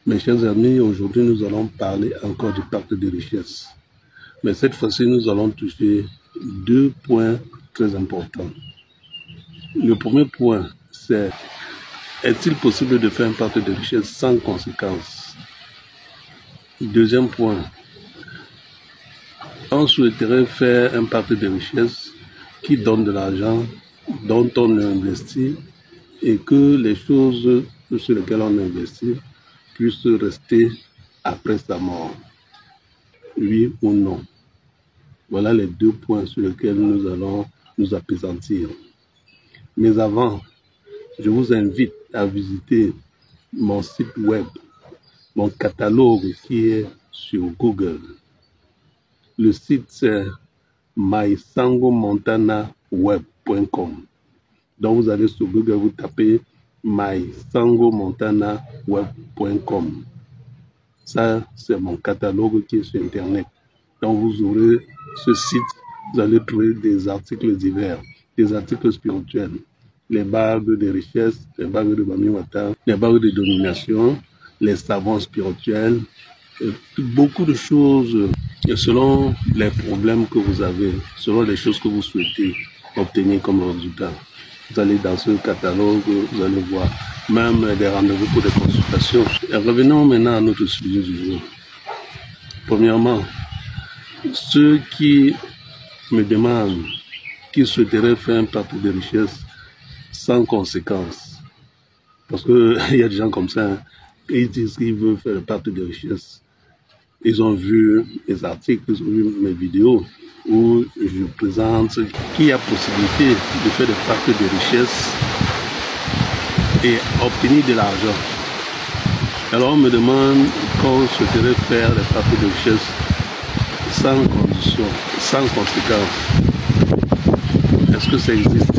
Mes chers amis, aujourd'hui nous allons parler encore du pacte de richesse. Mais cette fois-ci, nous allons toucher deux points très importants. Le premier point, c'est: est-il possible de faire un pacte de richesse sans conséquence? Deuxième point, on souhaiterait faire un pacte de richesse qui donne de l'argent dont on investit et que les choses sur lesquelles on investit puissent rester après sa mort. Oui ou non? Voilà les deux points sur lesquels nous allons nous appesantir. Mais avant, je vous invite à visiter mon site web, mon catalogue qui est sur Google. Le site c'est mysangomontanaweb.com. Donc vous allez sur Google, vous tapez mysangomontanaweb.com. Ça, c'est mon catalogue qui est sur Internet. Donc vous aurez ce site, vous allez trouver des articles divers, des articles spirituels, les bagues de richesse, les bagues de Bamiwata, les bagues de domination, les savants spirituels, beaucoup de choses selon les problèmes que vous avez, selon les choses que vous souhaitez obtenir comme résultat. Vous allez dans ce catalogue, vous allez voir même des rendez-vous pour des consultations. Et revenons maintenant à notre sujet du jour. Premièrement, ceux qui me demandent, qui souhaiteraient faire un pacte de richesse sans conséquence, parce qu'il y a des gens comme ça, ils disent qu'ils veulent faire le pacte de richesse. Ils ont vu les articles, ils ont vu mes vidéos où je présente qu'il y a possibilité de faire des pactes de richesse et obtenir de l'argent. Alors on me demande qu'on souhaiterait faire des pactes de richesse sans condition, sans conséquence. Est-ce que ça existe?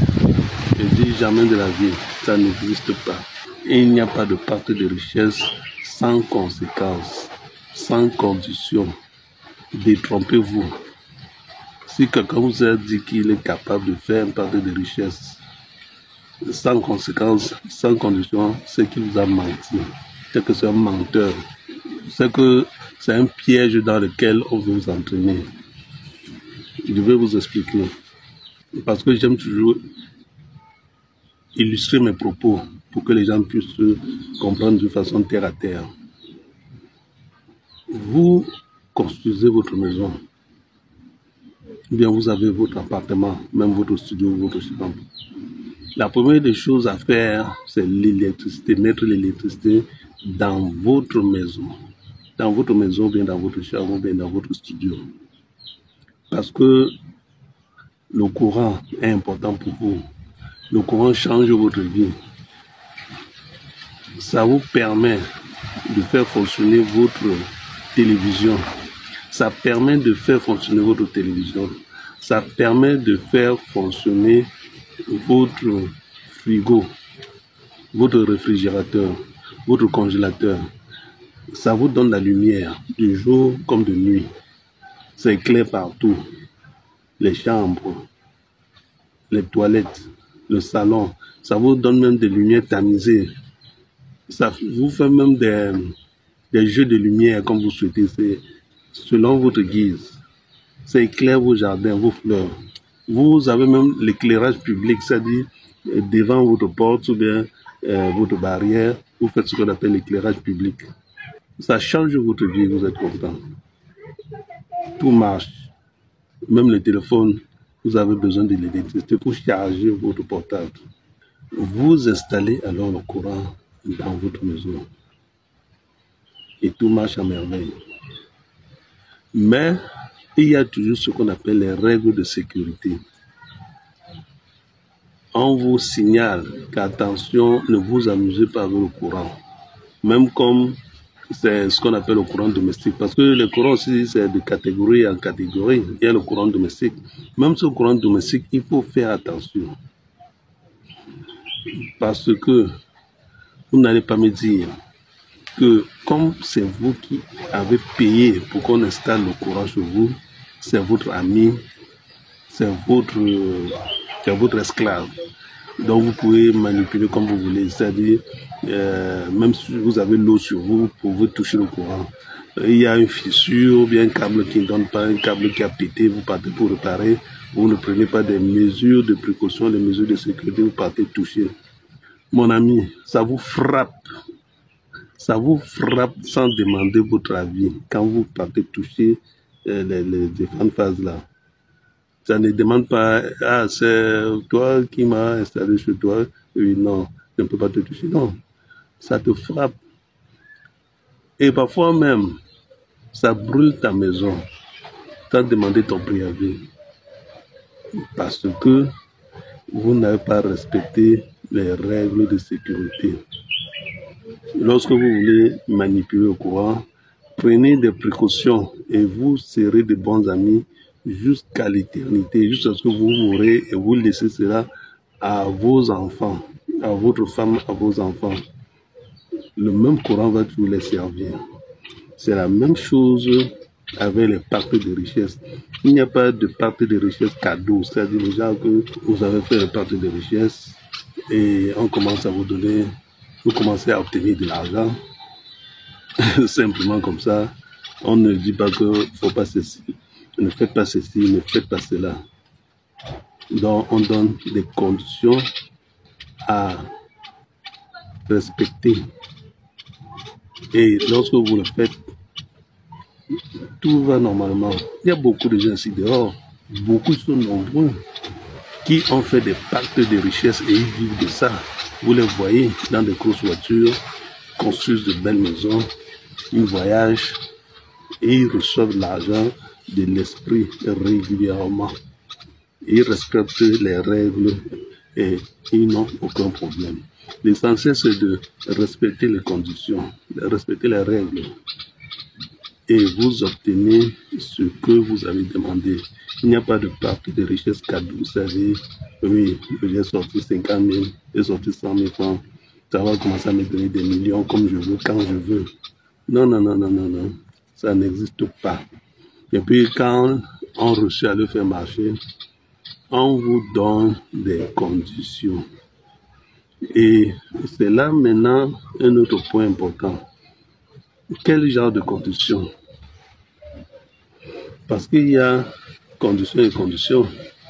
Je dis jamais de la vie, ça n'existe pas. Il n'y a pas de pacte de richesse sans conséquence, sans condition. Détrompez-vous. Si quelqu'un vous a dit qu'il est capable de faire un pacte de richesse sans conséquence, sans condition, c'est qu'il vous a menti. C'est que c'est un menteur. C'est que c'est un piège dans lequel on veut vous entraîner. Je vais vous expliquer. Parce que j'aime toujours illustrer mes propos pour que les gens puissent comprendre de façon terre à terre. Vous construisez votre maison. Ou bien vous avez votre appartement, même votre studio, votre chambre. La première des choses à faire, c'est l'électricité, mettre l'électricité dans votre maison. Dans votre maison, bien dans votre chambre, bien dans votre studio. Parce que le courant est important pour vous. Le courant change votre vie. Ça vous permet de faire fonctionner votre télévision. Ça permet de faire fonctionner votre télévision. Ça permet de faire fonctionner votre frigo, votre réfrigérateur, votre congélateur. Ça vous donne la lumière du jour comme de nuit. C'est clair partout. Les chambres, les toilettes, le salon. Ça vous donne même des lumières tamisées. Ça vous fait même des jeux de lumière comme vous souhaitez. C'est selon votre guise. Ça éclaire vos jardins, vos fleurs. Vous avez même l'éclairage public, c'est-à-dire devant votre porte ou bien votre barrière, vous faites ce qu'on appelle l'éclairage public. Ça change votre vie, vous êtes content. Tout marche. Même le téléphone, vous avez besoin de l'électricité pour charger votre portable. Vous installez alors le courant dans votre maison. Et tout marche à merveille. Mais il y a toujours ce qu'on appelle les règles de sécurité. On vous signale qu'attention, ne vous amusez pas avec le courant. Même comme c'est ce qu'on appelle le courant domestique. Parce que le courant aussi, c'est de catégorie en catégorie. Il y a le courant domestique. Même ce courant domestique, il faut faire attention. Parce que vous n'allez pas me dire que comme c'est vous qui avez payé pour qu'on installe le courant chez vous, c'est votre ami, c'est votre esclave. Donc vous pouvez manipuler comme vous voulez, c'est-à-dire même si vous avez l'eau sur vous, vous pouvez toucher le courant. Il y a une fissure, ou bien un câble qui ne donne pas, un câble qui a pété, vous partez pour réparer, vous ne prenez pas des mesures de précaution, des mesures de sécurité, vous partez toucher. Mon ami, ça vous frappe sans demander votre avis quand vous partez toucher les différentes phases là. Ça ne demande pas, ah, c'est toi qui m'as installé chez toi. Oui, non, je ne peux pas te toucher. Non, ça te frappe. Et parfois même, ça brûle ta maison sans demander ton préavis. Parce que vous n'avez pas respecté les règles de sécurité. Lorsque vous voulez manipuler le courant, prenez des précautions et vous serez de bons amis jusqu'à l'éternité, jusqu'à ce que vous mourrez et vous laissez cela à vos enfants, à votre femme, à vos enfants. Le même courant va toujours les servir. C'est la même chose avec les pactes de richesse. Il n'y a pas de pacte de richesse cadeau, c'est-à-dire déjà que vous avez fait le pacte de richesse et on commence à vous donner, vous commencez à obtenir de l'argent, simplement comme ça. On ne dit pas que faut pas ceci, ne faites pas ceci, ne faites pas cela. Donc on donne des conditions à respecter. Et lorsque vous le faites, tout va normalement. Il y a beaucoup de gens ici dehors, beaucoup sont nombreux, qui ont fait des pactes de richesse et ils vivent de ça. Vous les voyez dans des grosses voitures, construisent de belles maisons, ils voyagent et ils reçoivent l'argent de l'esprit régulièrement. Ils respectent les règles et ils n'ont aucun problème. L'essentiel, c'est de respecter les conditions, de respecter les règles. Et vous obtenez ce que vous avez demandé. Il n'y a pas de pacte de richesse cadeau. Vous savez, oui, je vais sortir 50 000, je vais sortir 100 000 francs. Ça va commencer à me donner des millions comme je veux, quand je veux. Non, non, non, non, non, non. Ça n'existe pas. Et puis quand on réussit à le faire marcher, on vous donne des conditions. Et c'est là maintenant un autre point important. Quel genre de conditions? Parce qu'il y a conditions et conditions.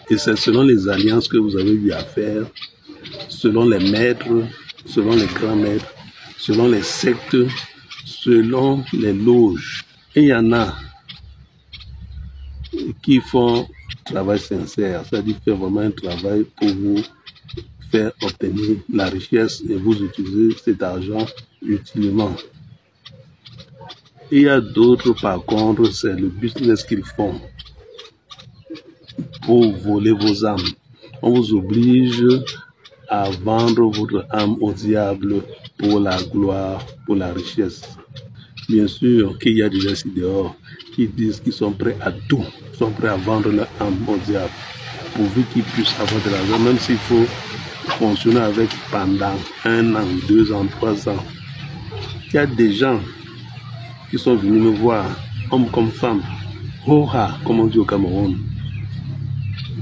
Et c'est selon les alliances que vous avez eu à faire, selon les maîtres, selon les grands maîtres, selon les sectes, selon les loges. Et il y en a qui font travail sincère, c'est-à-dire faire vraiment un travail pour vous faire obtenir la richesse et vous utilisez cet argent utilement. Il y a d'autres, par contre, c'est le business qu'ils font pour voler vos âmes. On vous oblige à vendre votre âme au diable pour la gloire, pour la richesse. Bien sûr qu'il y a des gens ici dehors qui disent qu'ils sont prêts à tout, sont prêts à vendre leur âme au diable, pourvu qu'ils puissent avoir de l'argent, même s'il faut fonctionner avec pendant 1 an, 2 ans, 3 ans. Il y a des gens qui sont venus me voir, hommes comme femmes, comme on dit au Cameroun,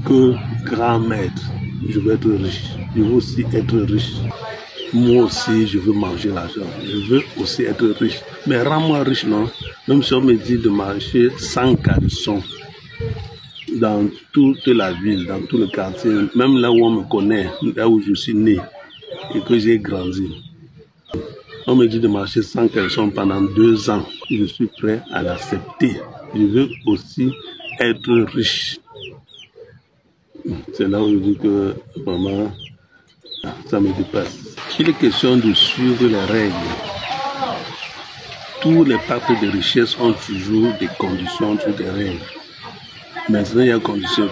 que grand maître, je veux être riche, je veux aussi être riche. Moi aussi, je veux manger l'argent, je veux aussi être riche. Mais rends-moi riche, non? Même si on me dit de marcher sans caleçon dans toute la ville, dans tout le quartier, même là où on me connaît, là où je suis né et que j'ai grandi. On me dit de marcher sans caleçon pendant 2 ans. Je suis prêt à l'accepter. Je veux aussi être riche. C'est là où je dis que vraiment, ça me dépasse. Il est question de suivre les règles. Tous les pactes de richesse ont toujours des conditions, toujours des règles. Maintenant, il y a conditions.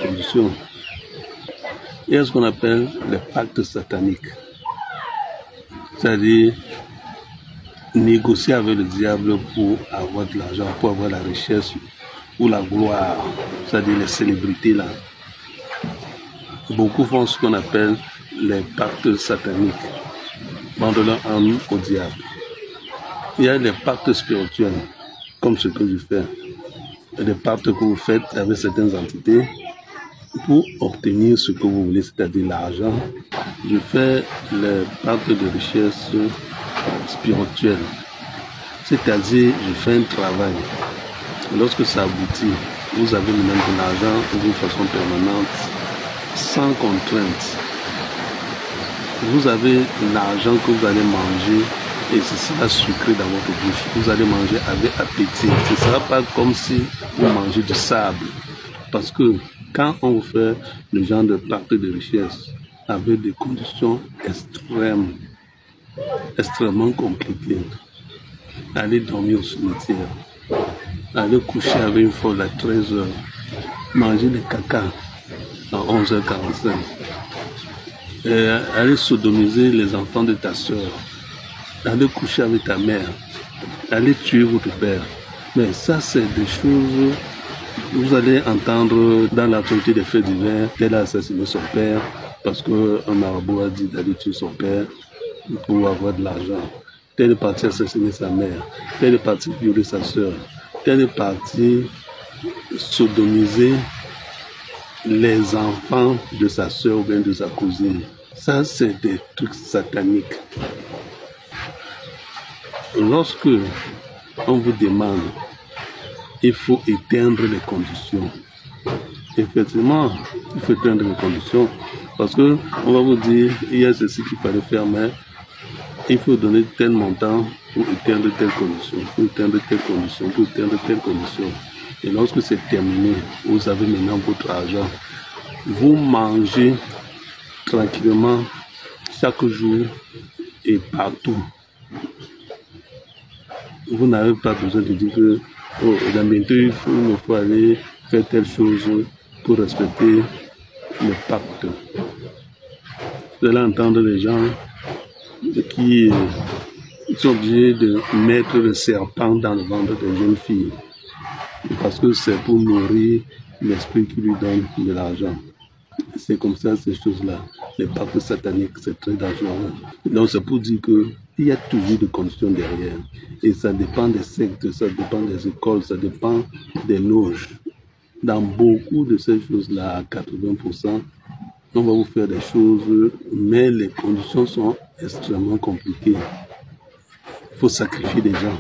Il y a ce qu'on appelle les pactes sataniques. C'est-à-dire négocier avec le diable pour avoir de l'argent, pour avoir la richesse ou la gloire, c'est-à-dire les célébrités là. Beaucoup font ce qu'on appelle les pactes sataniques, vendent leur âme au diable. Il y a les pactes spirituels, comme ce que je fais. Il y a des pactes que vous faites avec certaines entités pour obtenir ce que vous voulez, c'est-à-dire l'argent. Je fais les pactes de richesse spirituel. C'est-à-dire, je fais un travail. Lorsque ça aboutit, vous avez maintenant de l'argent d'une façon permanente, sans contrainte. Vous avez l'argent que vous allez manger et ce sera sucré dans votre bouche. Vous allez manger avec appétit. Ce ne sera pas comme si vous mangez du sable. Parce que quand on vous fait le genre de pacte de richesse avec des conditions extrêmement compliquées, aller dormir au cimetière, aller coucher avec une folle à 13h, manger des caca à 11h45, aller sodomiser les enfants de ta soeur, aller coucher avec ta mère, aller tuer votre père. Mais ça, c'est des choses, vous allez entendre dans l'actualité des faits divers, tel a assassiné son père, parce qu'un marabout a dit d'aller tuer son père pour avoir de l'argent. Tel est parti assassiner sa mère, tel est parti violer sa soeur, tel est parti sodomiser les enfants de sa soeur ou bien de sa cousine. Ça, c'est des trucs sataniques. Lorsque on vous demande, il faut éteindre les conditions. Effectivement, il faut éteindre les conditions parce que on va vous dire, il y a ceci qu'il fallait faire, mais il faut donner tel montant pour éteindre telle condition, pour éteindre telle condition, pour éteindre telle condition. Et lorsque c'est terminé, vous avez maintenant votre argent. Vous mangez tranquillement chaque jour et partout. Vous n'avez pas besoin de dire que dans bientôt il faut aller faire telle chose pour respecter le pacte. Vous allez entendre les gens qui sont obligés de mettre le serpent dans le ventre des jeunes filles parce que c'est pour nourrir l'esprit qui lui donne de l'argent. C'est comme ça, ces choses-là. Les pactes sataniques, c'est très dangereux. Donc, c'est pour dire qu'il y a toujours des conditions derrière. Et ça dépend des sectes, ça dépend des écoles, ça dépend des loges. Dans beaucoup de ces choses-là, à 80%, on va vous faire des choses, mais les conditions sont extrêmement compliquées. Il faut sacrifier des gens.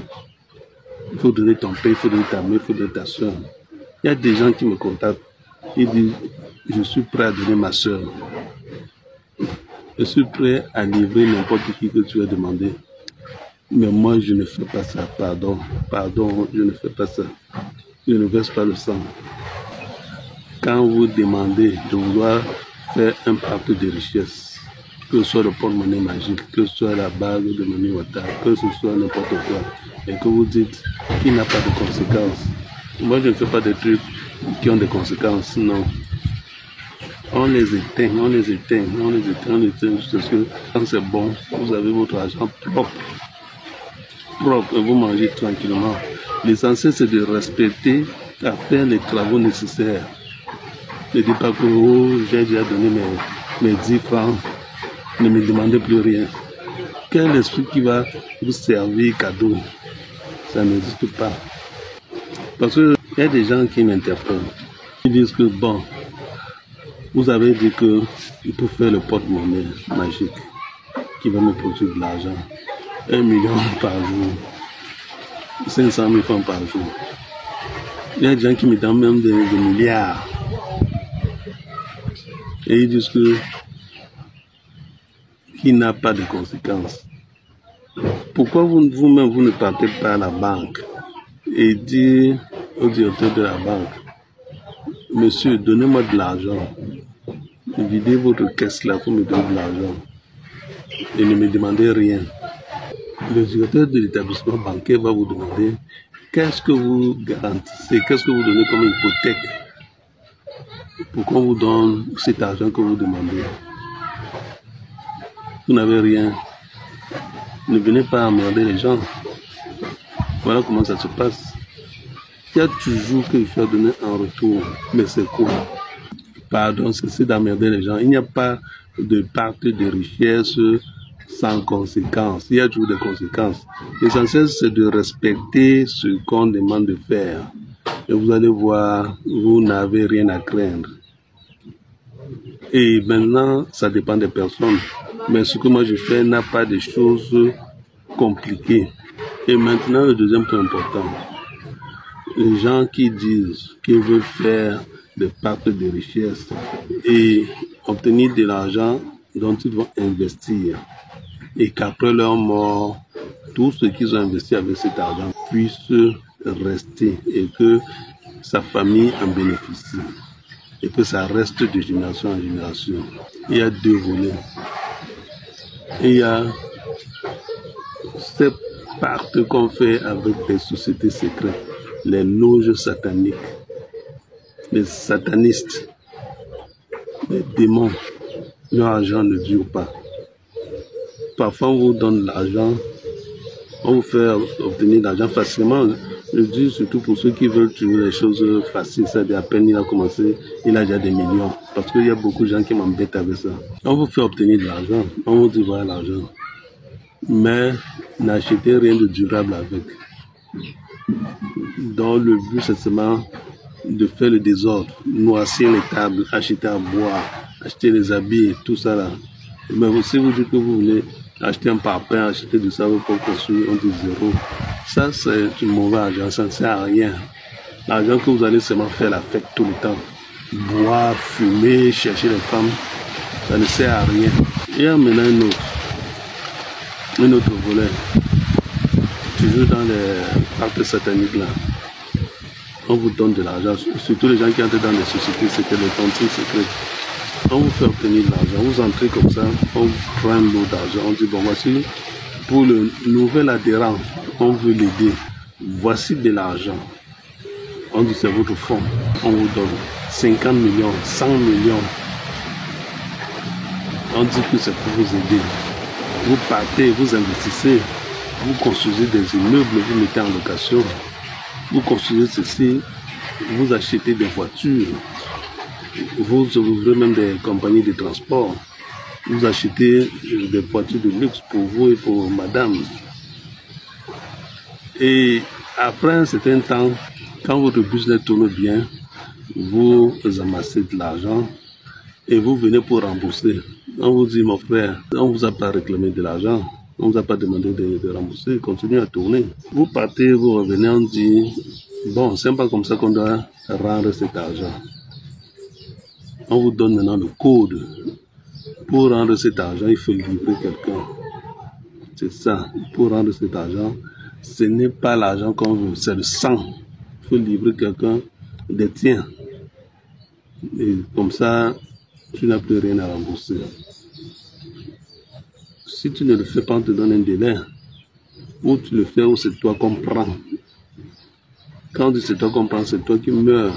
Il faut donner ton père, il faut donner ta mère, il faut donner ta soeur. Il y a des gens qui me contactent. Ils disent, je suis prêt à donner ma soeur. Je suis prêt à livrer n'importe qui que tu as demandé. Mais moi, je ne fais pas ça. Pardon, je ne fais pas ça. Je ne verse pas le sang. Quand vous demandez de vouloir faire un pacte de richesse, que ce soit le porte-monnaie magique, que ce soit la bague de Mami Wata, que ce soit n'importe quoi, et que vous dites qu'il n'a pas de conséquences. Moi, je ne fais pas des trucs qui ont des conséquences, non. On les éteint, parce que quand c'est bon, vous avez votre argent propre, et vous mangez tranquillement. L'essentiel, c'est de respecter, à faire les travaux nécessaires. Ne dites pas que j'ai déjà donné mes 10 francs, ne me demandez plus rien. Quel esprit qui va vous servir cadeau? Ça n'existe pas. Parce qu'il y a des gens qui m'interpellent. Ils disent que bon, vous avez dit qu'il faut faire le porte-monnaie magique qui va me produire de l'argent. 1 million par jour. 500 000 francs par jour. Il y a des gens qui me donnent même des milliards. Et ils disent qu'il n'a pas de conséquences. Pourquoi vous-même vous ne partez pas à la banque et dire au directeur de la banque, monsieur, donnez-moi de l'argent. Videz votre caisse là pour me donner de l'argent. Et ne me demandez rien. Le directeur de l'établissement bancaire va vous demander qu'est-ce que vous garantissez, qu'est-ce que vous donnez comme hypothèque pour qu'on vous donne cet argent que vous demandez. Vous n'avez rien. Ne venez pas emmerder les gens. Voilà comment ça se passe. Il y a toujours quelque chose à donner en retour. Mais c'est quoi? Pardon, c'est d'emmerder les gens. Il n'y a pas de pacte de richesse sans conséquences. Il y a toujours des conséquences. L'essentiel, c'est de respecter ce qu'on demande de faire. Et vous allez voir, vous n'avez rien à craindre. Et maintenant, ça dépend des personnes. Mais ce que moi je fais n'a pas de choses compliqué. Et maintenant, le deuxième point important. Les gens qui disent qu'ils veulent faire des pactes de richesse et obtenir de l'argent dont ils vont investir et qu'après leur mort, tout ce qu'ils ont investi avec cet argent puisse rester et que sa famille en bénéficie et que ça reste de génération en génération. Il y a deux volets. Il y a ces pactes qu'on fait avec les sociétés secrètes, les loges sataniques, les satanistes, les démons. Leur argent ne dure pas. Parfois, on vous donne l'argent, on vous fait obtenir l'argent facilement. Je dis surtout pour ceux qui veulent trouver les choses faciles. Ça, à peine il a commencé, il a déjà des millions. Parce qu'il y a beaucoup de gens qui m'embêtent avec ça. On vous fait obtenir de l'argent, on vous dit voilà l'argent. Mais n'achetez rien de durable avec. Donc le but c'est seulement de faire le désordre, noircir les tables, acheter à boire, acheter les habits et tout ça là. Mais si vous dites que vous voulez acheter un parpaing, acheter du savon pour construire, on dit zéro. Ça c'est du mauvais argent, ça ne sert à rien. L'argent que vous allez seulement faire la fête tout le temps, boire, fumer, chercher les femmes, ça ne sert à rien. Il y a maintenant un autre volet, toujours dans les pactes sataniques là. On vous donne de l'argent, surtout les gens qui entrent dans les sociétés, c'était les tontines secrètes. On vous fait obtenir de l'argent, vous entrez comme ça, on vous prend l'eau d'argent, on dit bon voici, pour le nouvel adhérent, on veut l'aider, voici de l'argent. On dit c'est votre fonds, on vous donne 50 millions, 100 millions. On dit que c'est pour vous aider. Vous partez, vous investissez, vous construisez des immeubles, vous mettez en location, vous construisez ceci, vous achetez des voitures, vous ouvrez même des compagnies de transport, vous achetez des voitures de luxe pour vous et pour madame. Et après un certain temps, quand votre business tourne bien, vous amassez de l'argent et vous venez pour rembourser. On vous dit, mon frère, on ne vous a pas réclamé de l'argent, on ne vous a pas demandé de rembourser, continuez à tourner. Vous partez, vous revenez, on dit, bon, c'est pas comme ça qu'on doit rendre cet argent. On vous donne maintenant le code. Pour rendre cet argent, il faut livrer quelqu'un. C'est ça, pour rendre cet argent, ce n'est pas l'argent qu'on veut, c'est le sang. Il faut livrer quelqu'un des tiens. Et comme ça, tu n'as plus rien à rembourser. Si tu ne le fais pas, on te donne un délai. Ou tu le fais, ou c'est toi qu'on prend. Quand on dit c'est toi qu'on prend, c'est toi qui meurs.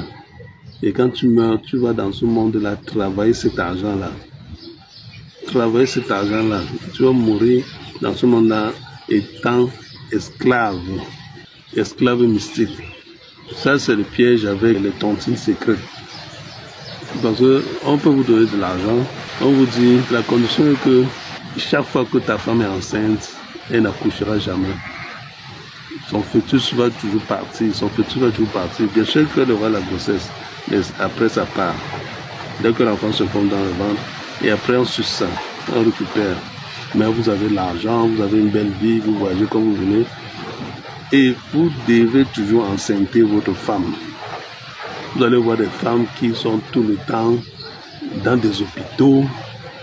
Et quand tu meurs, tu vas dans ce monde-là travailler cet argent-là. Travailler cet argent-là. Tu vas mourir dans ce monde-là étant esclave. Esclave mystique. Ça, c'est le piège avec les tontines secrètes. Parce qu'on peut vous donner de l'argent. On vous dit, la condition est que chaque fois que ta femme est enceinte, elle n'accouchera jamais. Son fœtus va toujours partir. Bien sûr qu'elle aura la grossesse, mais après ça part. Dès que l'enfant se forme dans le ventre, et après on suce ça, on récupère. Mais vous avez l'argent, vous avez une belle vie, vous voyagez comme vous voulez. Et vous devez toujours enceinte votre femme. Vous allez voir des femmes qui sont tout le temps dans des hôpitaux,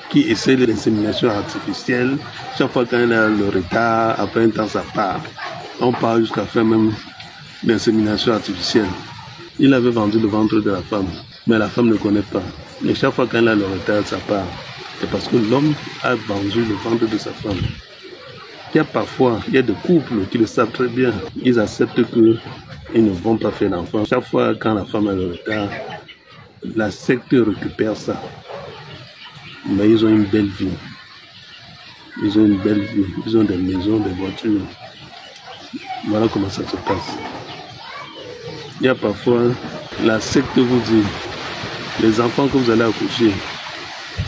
qui essaient l'insémination artificielle. Chaque fois qu'elle a le retard, après un temps ça part. On part jusqu'à faire même l'insémination artificielle. Il avait vendu le ventre de la femme, mais la femme ne connaît pas. Et chaque fois qu'elle a le retard, ça part. C'est parce que l'homme a vendu le ventre de sa femme. Il y a des couples qui le savent très bien. Ils acceptent qu'ils ne vont pas faire d'enfant. Chaque fois quand la femme a le retard, la secte récupère ça. Mais ils ont une belle vie. Ils ont une belle vie. Ils ont des maisons, des voitures. Voilà comment ça se passe. Il y a parfois, la secte vous dit, les enfants que vous allez accoucher,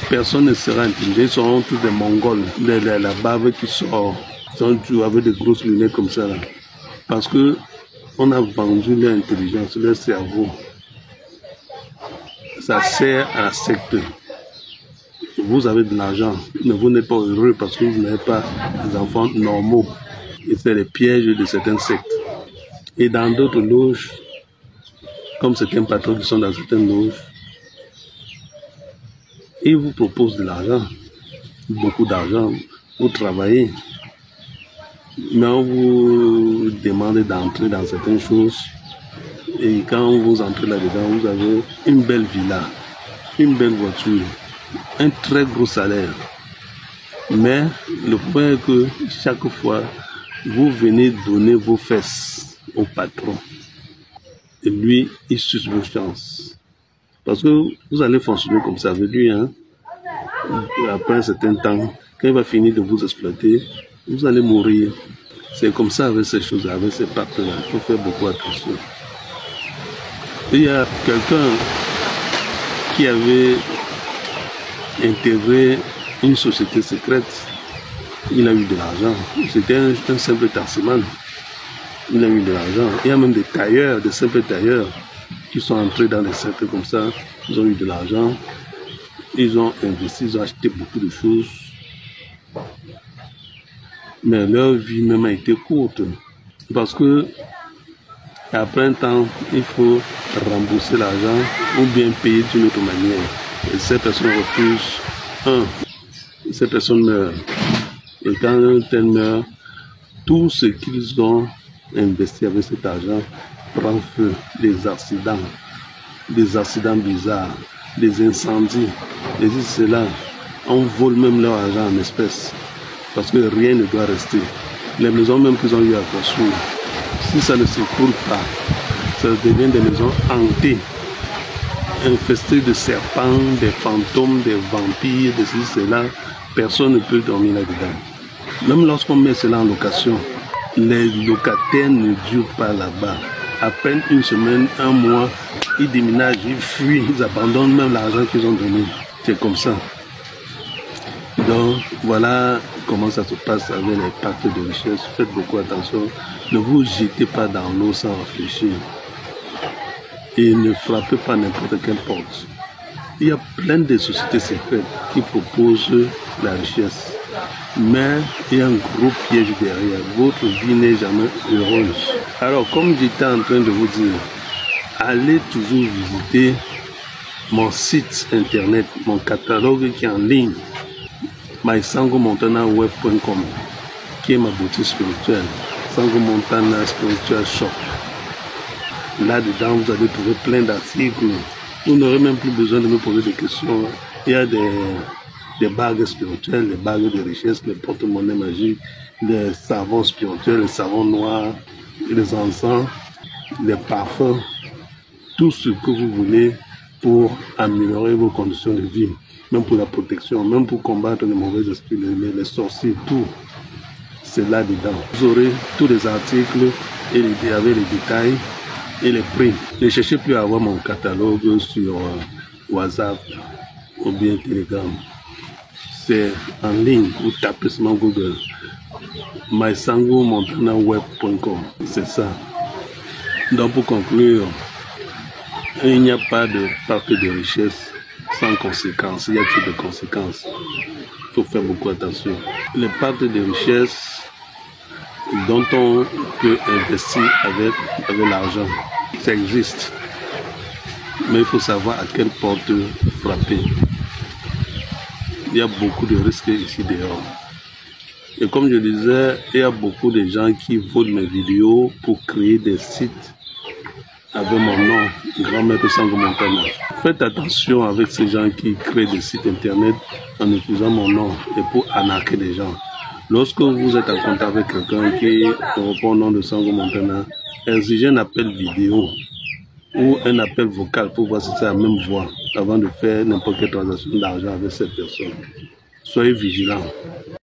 personne ne sera intelligent. Ils seront tous des Mongols. La barbe qui sort. Ils sont tous avec des grosses lunettes comme ça. Là. Parce que on a vendu leur intelligence, leur cerveau. Ça sert à la secte. Vous avez de l'argent, mais vous n'êtes pas heureux parce que vous n'avez pas des enfants normaux. Et c'est les pièges de certains sectes. Et dans d'autres loges, comme certains patrons qui sont dans certaines loges, ils vous proposent de l'argent, beaucoup d'argent, vous travaillez. Mais on vous demande d'entrer dans certaines choses. Et quand vous entrez là-dedans, vous avez une belle villa, une belle voiture, un très gros salaire. Mais le point est que chaque fois, vous venez donner vos fesses au patron. Et lui, il suce vos chances. Parce que vous allez fonctionner comme ça avec lui. Hein? Après un certain temps, quand il va finir de vous exploiter, vous allez mourir. C'est comme ça avec ces choses-là, avec ces pactes-là. Il faut faire beaucoup attention. Il y a quelqu'un qui avait intégré une société secrète. Il a eu de l'argent. C'était un simple taximan. Il a eu de l'argent. Il y a même des tailleurs, des simples tailleurs, qui sont entrés dans des cercles comme ça. Ils ont eu de l'argent. Ils ont investi, ils ont acheté beaucoup de choses. Mais leur vie même a été courte. Parce que après un temps, il faut rembourser l'argent ou bien payer d'une autre manière. Et ces personnes refusent. Ces personnes meurent. Et quand elles meurent, tout ce qu'ils ont investi avec cet argent prend feu. Des accidents bizarres, des incendies, et cela. On vole même leur argent en espèces. Parce que rien ne doit rester. Les maisons même qu'ils ont eu à construire, si ça ne s'écroule pas, ça devient des maisons hantées, infestées de serpents, des fantômes, des vampires, de ceci, cela. Personne ne peut dormir là-dedans. Même lorsqu'on met cela en location, les locataires ne durent pas là-bas. À peine une semaine, un mois, ils déménagent, ils fuient, ils abandonnent même l'argent qu'ils ont donné. C'est comme ça. Donc, voilà comment ça se passe avec les pactes de richesse. Faites beaucoup attention. Ne vous jetez pas dans l'eau sans réfléchir. Et ne frappez pas n'importe quelle porte. Il y a plein de sociétés secrètes qui proposent la richesse. Mais il y a un gros piège derrière. Votre vie n'est jamais heureuse. Alors, comme j'étais en train de vous dire, allez toujours visiter mon site internet, mon catalogue qui est en ligne, mysangomontanaweb.com, qui est ma boutique spirituelle, Sango Montana Spiritual Shop. Là-dedans, vous allez trouver plein d'articles. Vous n'aurez même plus besoin de me poser des questions. Il y a des bagues spirituelles, des bagues de richesse, les porte-monnaies magiques, les savons spirituels, les savons noirs, les encens, les parfums, tout ce que vous voulez pour améliorer vos conditions de vie, même pour la protection, même pour combattre les mauvais esprits, les sorciers, tout. C'est là-dedans. Vous aurez tous les articles et avec les détails et les prix. Ne cherchez plus à avoir mon catalogue sur WhatsApp ou bien Telegram. C'est en ligne, vous tapez seulement Google. mysangomontanaweb.com. C'est ça. Donc pour conclure, il n'y a pas de pacte de richesse sans conséquences. Il y a toutes de conséquences. Il faut faire beaucoup attention. Les pactes de richesse dont on peut investir avec l'argent, ça existe. Mais il faut savoir à quelle porte frapper. Il y a beaucoup de risques ici dehors. Et comme je disais, il y a beaucoup de gens qui volent mes vidéos pour créer des sites avec mon nom, Grand Maître Sango Montana. Faites attention avec ces gens qui créent des sites internet en utilisant mon nom et pour arnaquer les gens. Lorsque vous êtes en contact avec quelqu'un qui répond au nom de Sango Montana, exigez un appel vidéo ou un appel vocal pour voir si c'est la même voix avant de faire n'importe quelle transaction d'argent avec cette personne. Soyez vigilants.